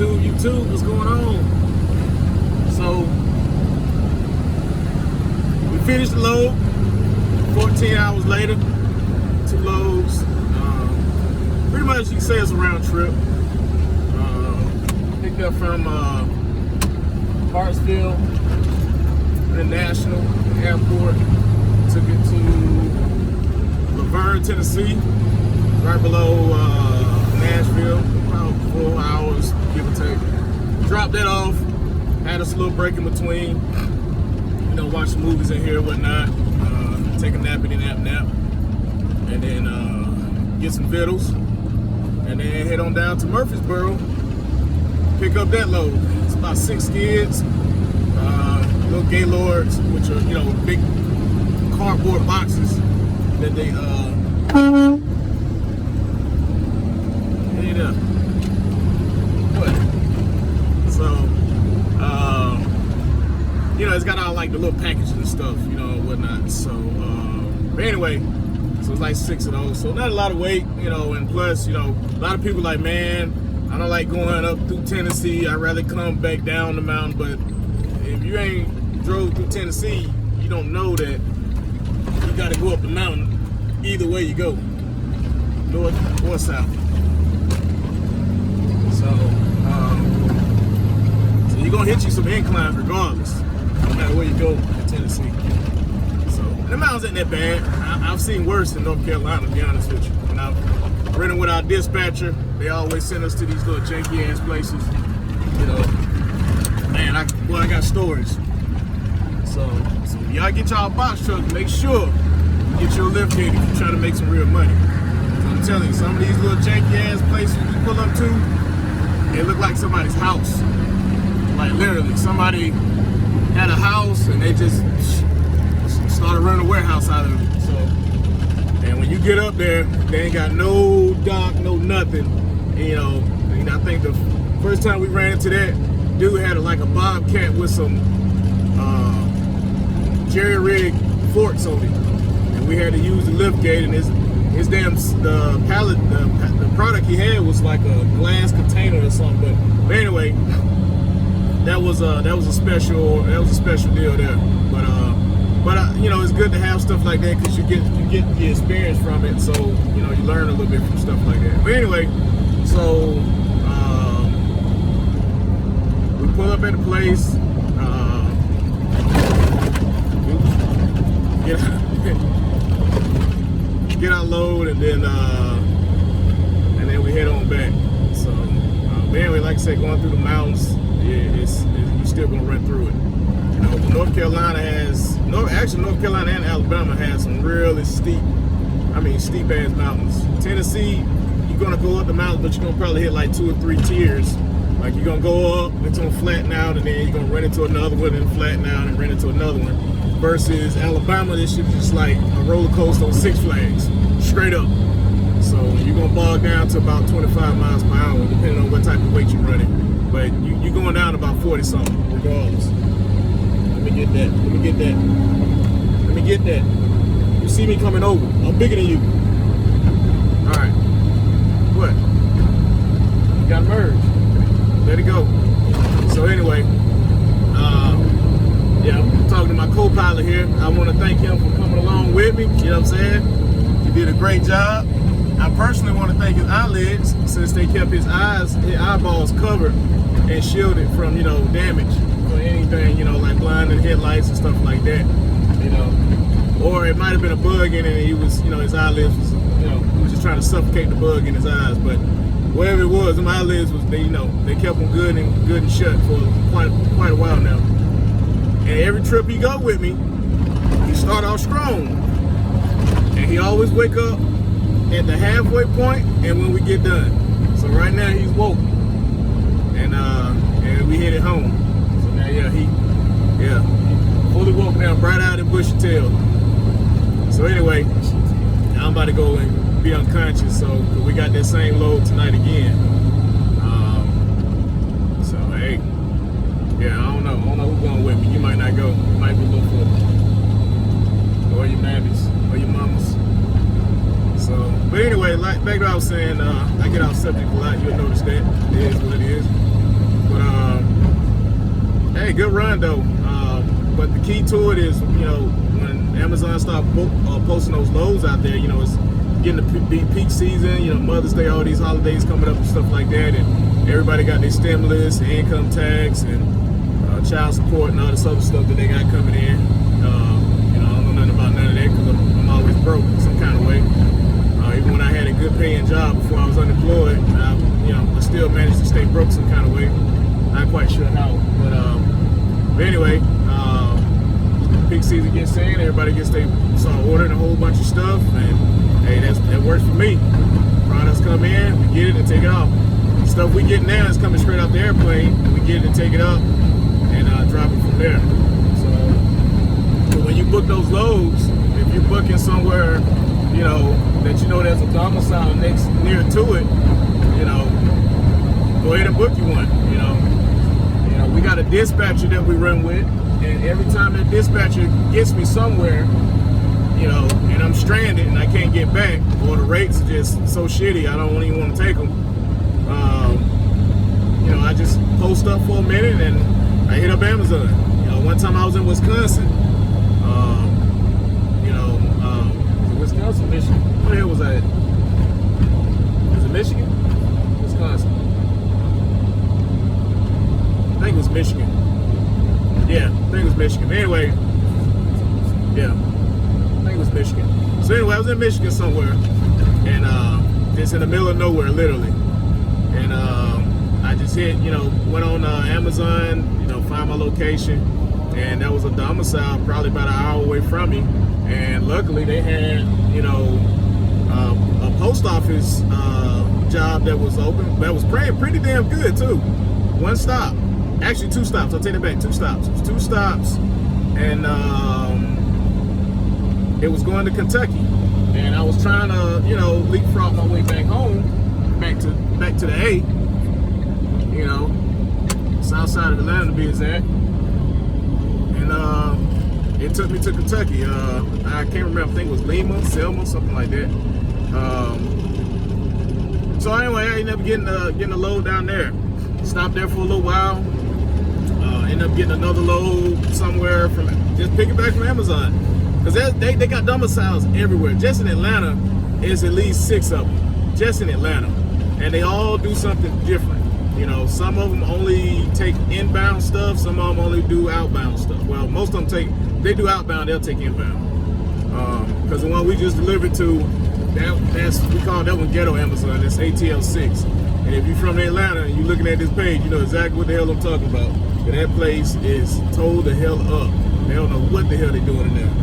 YouTube, what's going on? So, we finished the load, 14 hours later, 2 loads. Pretty much you can say it's a round trip. Picked up from Hartsville International Airport, took it to Laverne, Tennessee, right below Nashville, about 4 hours, give or take. Dropped that off, had us a little break in between, you know, watch some movies in here, whatnot, take a nappity nap, and then get some vittles, and then head on down to Murfreesboro, pick up that load. It's about 6 skids, little Gaylords, which are, you know, big cardboard boxes that they, you know, it's got all like the little packaging and stuff, you know, and whatnot. So, but anyway, so it's like 6 of those. So not a lot of weight, you know, and plus, you know, a lot of people like, man, I don't like going up through Tennessee. I'd rather come back down the mountain. But if you ain't drove through Tennessee, you don't know that you got to go up the mountain either way you go, north or south. So you're gonna hit you some inclines regardless, no matter where you go in Tennessee. So the mountains ain't that bad. I've seen worse in North Carolina, to be honest with you. When I've ridden with our dispatcher, they always send us to these little janky ass places. You know, man, I got stories. So y'all get y'all box truck, make sure you get your lift gate if you're trying to make some real money. So I'm telling you, some of these little janky ass places you pull up to, it look like somebody's house. Like literally, somebody had a house and they just started running a warehouse out of it. So, and when you get up there, they ain't got no dock, no nothing. And, you know, and I think the first time we ran into that, dude had like a Bobcat with some jerry rig forks on it, and we had to use the lift gate. And his damn the pallet, the product he had was like a glass container or something. But anyway. That was a special deal there, but you know, it's good to have stuff like that because you get the experience from it, so you know, you learn a little bit from stuff like that. But anyway, so we pull up at the place, get our load, and then we head on back. So anyway, like I said, going through the mountains. You're still gonna run through it. You know, North Carolina and Alabama has some really steep ass mountains. Tennessee, you're gonna go up the mountain, but you're gonna probably hit like 2 or 3 tiers. Like you're gonna go up, it's gonna flatten out, and then you're gonna run into another one and flatten out and run into another one. Versus Alabama, this shit is just like a roller coaster on Six Flags, straight up. So you're gonna bog down to about 25 miles per hour, depending on what type of weight you're running. But you're going down about 40 something, regardless. Let me get that. You see me coming over. I'm bigger than you. Alright. What? You got merged. Let it go. So anyway, yeah, I'm talking to my co-pilot here. I want to thank him for coming along with me. You know what I'm saying? He did a great job. I personally want to thank his eyelids, since they kept his eyeballs covered and shielded from, you know, damage or anything, you know, like blinded headlights and stuff like that, you know. Or it might have been a bug in it and he was, you know, his eyelids was, you know, he was just trying to suffocate the bug in his eyes. But whatever it was, them eyelids was, they, you know, they kept them good and shut for quite a while now. And every trip he go with me, he start off strong. And he always wake up at the halfway point and when we get done. So right now he's woke. And we headed home. So now he fully woke now, bright eyed and bushy tail. So anyway, I'm about to go and be unconscious, so we got that same load tonight again. So hey, yeah, I don't know who's going with me. You might not go. You might be a little fool. Or your mammies, or your mamas. So, but anyway, like back to what I was saying, I get off subject a lot. You'll notice that. It is what it is. But hey, good run though. But the key to it is, you know, when Amazon start posting those loads out there, you know, it's getting the peak season, you know, Mother's Day, all these holidays coming up and stuff like that, and everybody got their stimulus, and income tax, and child support, and all this other stuff that they got coming in. You know, I don't know nothing about none of that because I'm always broke some kind of way. Even when I had a good paying job before I was unemployed, you know, I still managed to stay broke some kind of way. Not quite sure how, but anyway, peak season gets in, everybody start ordering a whole bunch of stuff, and hey, that works for me. Products come in, we get it and take it off. Stuff we get now is coming straight off the airplane, and we get it and take it up and drop it from there. So when you book those loads, if you're booking somewhere, you know, that you know there's a domicile near to it, you know, go ahead and book you one. You know, we got a dispatcher that we run with, and every time that dispatcher gets me somewhere, you know, and I'm stranded and I can't get back, or the rates are just so shitty, I don't even want to take them. You know, I just post up for a minute and I hit up Amazon. You know, one time I was in Wisconsin. You know, Wisconsin, Michigan. Where the hell was I at? Was it Michigan? Wisconsin. I think it was Michigan. Yeah, I think it was Michigan. Anyway, yeah, I think it was Michigan. So anyway, I was in Michigan somewhere, and just in the middle of nowhere, literally. And I just went on Amazon, you know, find my location, and that was a domicile probably about an hour away from me. And luckily they had, you know, a post office job that was open, that was paying pretty damn good too. One stop, actually 2 stops, I'll take it back, 2 stops. It was 2 stops, and it was going to Kentucky. And I was trying to, you know, leapfrog my way back home, back to the A, you know, south side of Atlanta to be exact. And it took me to Kentucky. I can't remember, I think it was Lima, Selma, something like that. So anyway, I ended up getting a load down there. Stopped there for a little while. Ended up getting another load somewhere from, just pick it back from Amazon. Because they got domiciles everywhere. Just in Atlanta, is at least 6 of them. Just in Atlanta. And they all do something different. You know, some of them only take inbound stuff, some of them only do outbound stuff. Well, most of them they do outbound, they'll take inbound. Because the one we just delivered to, we call that one Ghetto Amazon, that's ATL 6. And if you're from Atlanta and you're looking at this page, you know exactly what the hell I'm talking about. But that place is towed the hell up. They don't know what the hell they're doing in there.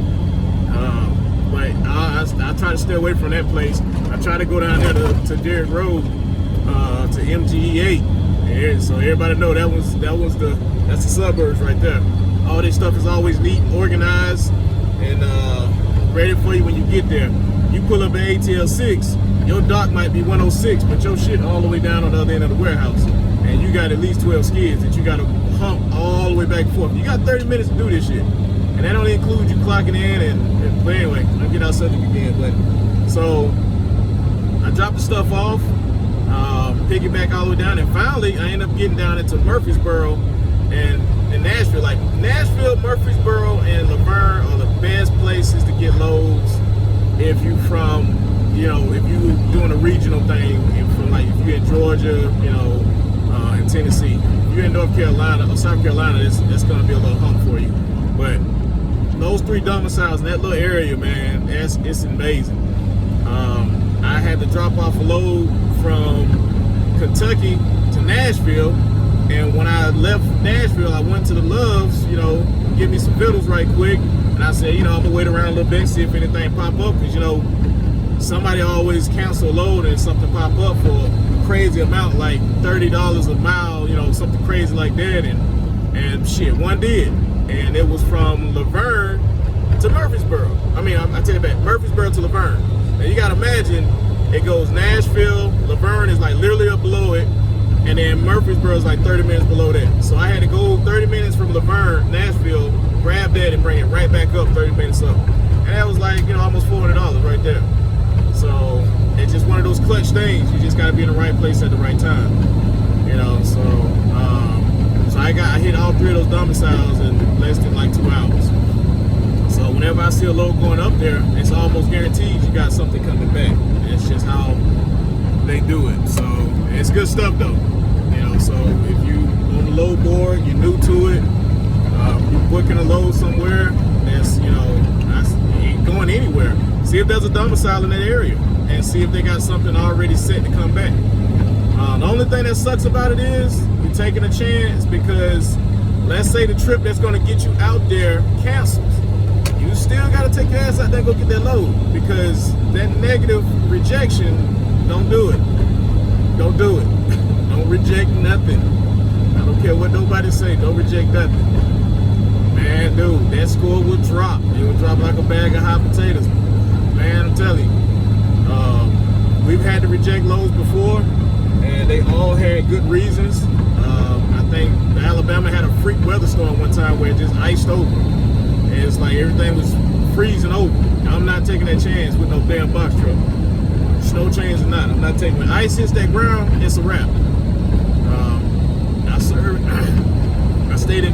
But I try to stay away from that place. I try to go down there to Derrick Road, to MGE8. And so everybody know that's the suburbs right there. All this stuff is always neat, organized, and ready for you when you get there. You pull up at ATL 6, your dock might be 106, but your shit all the way down on the other end of the warehouse. And you got at least 12 skids that you got to hump all the way back and forth. You got 30 minutes to do this shit. And that only includes you clocking in but anyway, I'll get out subject again. But so I dropped the stuff off, piggyback all the way down, and finally I ended up getting down into Murfreesboro and Nashville. Like Nashville, Murfreesboro, and Laverne are the best places to get loads if you from, you know, if you doing a regional thing, if you're in Georgia, you know, in Tennessee. If you're in North Carolina or South Carolina, that's gonna be a little hump for you. But those 3 domiciles in that little area, man, it's amazing. I had to drop off a load from Kentucky to Nashville, and when I left Nashville, I went to the Loves, you know, give me some vittles right quick, and I said, you know, I'm gonna wait around a little bit, see if anything pop up, because, you know, somebody always cancel a load and something pop up for a crazy amount, like $30 a mile, you know, something crazy like that, and shit, one did. And it was from Laverne to Murfreesboro. I mean, I take it back, Murfreesboro to Laverne. Now you gotta imagine, it goes Nashville, Laverne is like literally up below it, and then Murfreesboro is like 30 minutes below that. So I had to go 30 minutes from Laverne, Nashville, grab that and bring it right back up 30 minutes up. And that was like, you know, almost $400 right there. So it's just one of those clutch things. You just gotta be in the right place at the right time. You know, so So I hit all 3 of those domiciles in less than like 2 hours. So whenever I see a load going up there, it's almost guaranteed you got something coming back. It's just how they do it. So it's good stuff though. You know, so if you on the load board, you're new to it, you're booking a load somewhere, that's, you know, ain't going anywhere. See if there's a domicile in that area and see if they got something already set to come back. The only thing that sucks about it is you're taking a chance because let's say the trip that's going to get you out there cancels. You still got to take your ass out there and go get that load because that negative rejection, don't do it. Don't do it. Don't reject nothing. I don't care what nobody say. Don't reject nothing. Man, dude, that score will drop. It will drop like a bag of hot potatoes. Man, I'm telling you. We've had to reject loads before, and they all had good reasons. I think Alabama had a freak weather storm one time where it just iced over. And it's like everything was freezing over. I'm not taking that chance with no damn box truck. Snow chains or not. I'm not taking it. When ice hits that ground, it's a wrap.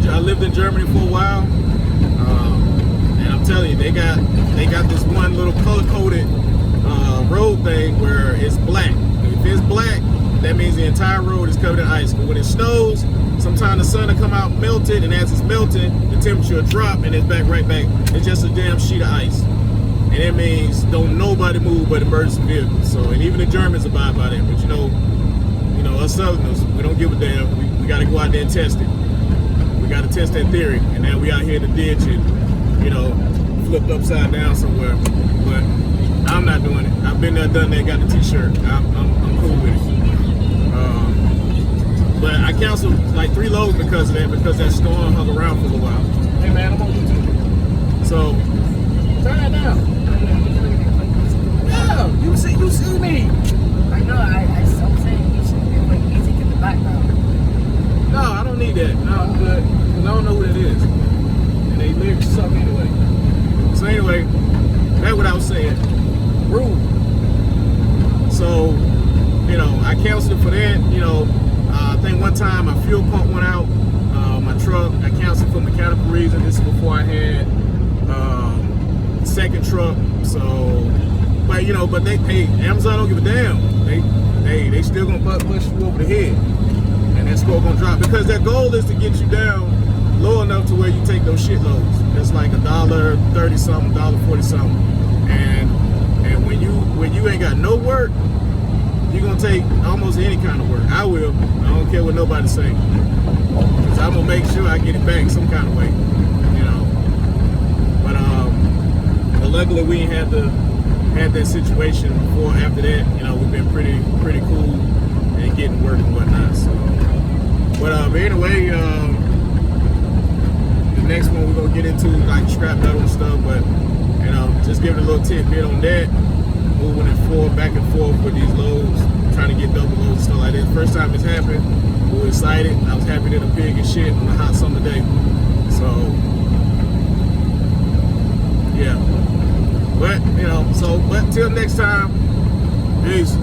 I lived in Germany for a while, and I'm telling you, they got this one little color-coded road thing where it's black. If it's black, that means the entire road is covered in ice. But when it snows, sometimes the sun will come out melted, and as it's melting, the temperature will drop, and it's right back. It's just a damn sheet of ice. And that means don't nobody move but emergency vehicles. So, and even the Germans abide by that. But you know, us Southerners, we don't give a damn. We got to go out there and test it. We got to test that theory. And now we out here in the ditch and, you know, flipped upside down somewhere. But I'm not doing it. I've been there, done that, got the t-shirt. I'm cool with it. But I canceled like 3 loads because of that, because that storm hung around for a while. Hey man, I'm on YouTube. So, turn that down. Yeah, you see me. I know, I'm saying you should put music in the background. No, I don't need that. No, I'm good. Because I don't know who that is. And they lyrics suck anyway. So anyway, that's what I was saying. Rude. So, you know, I canceled it for that. You know, I think one time my fuel pump went out. My truck, I canceled for mechanical reasons. This is before I had second truck. So, but you know, but Amazon don't give a damn. They still gonna push you over the head, and that score gonna drop because their goal is to get you down low enough to where you take those shit loads. It's like $1.30 something, $1.40 something, and when you ain't got no work, you're gonna take almost any kind of work. I will. I don't care what nobody say, because I'm gonna make sure I get it back some kind of way, you know. But luckily we ain't had that situation before. After that, you know, we've been pretty cool and getting work and whatnot. So, but anyway, the next one we're gonna get into like scrap metal and stuff. But you know, just giving a little tidbit on that. Moving it forward, back and forth with these loads, trying to get double loads and stuff like this. First time it's happened, we were excited. I was happy than a pig and shit on a hot summer day. So, yeah. But, you know, but till next time, peace.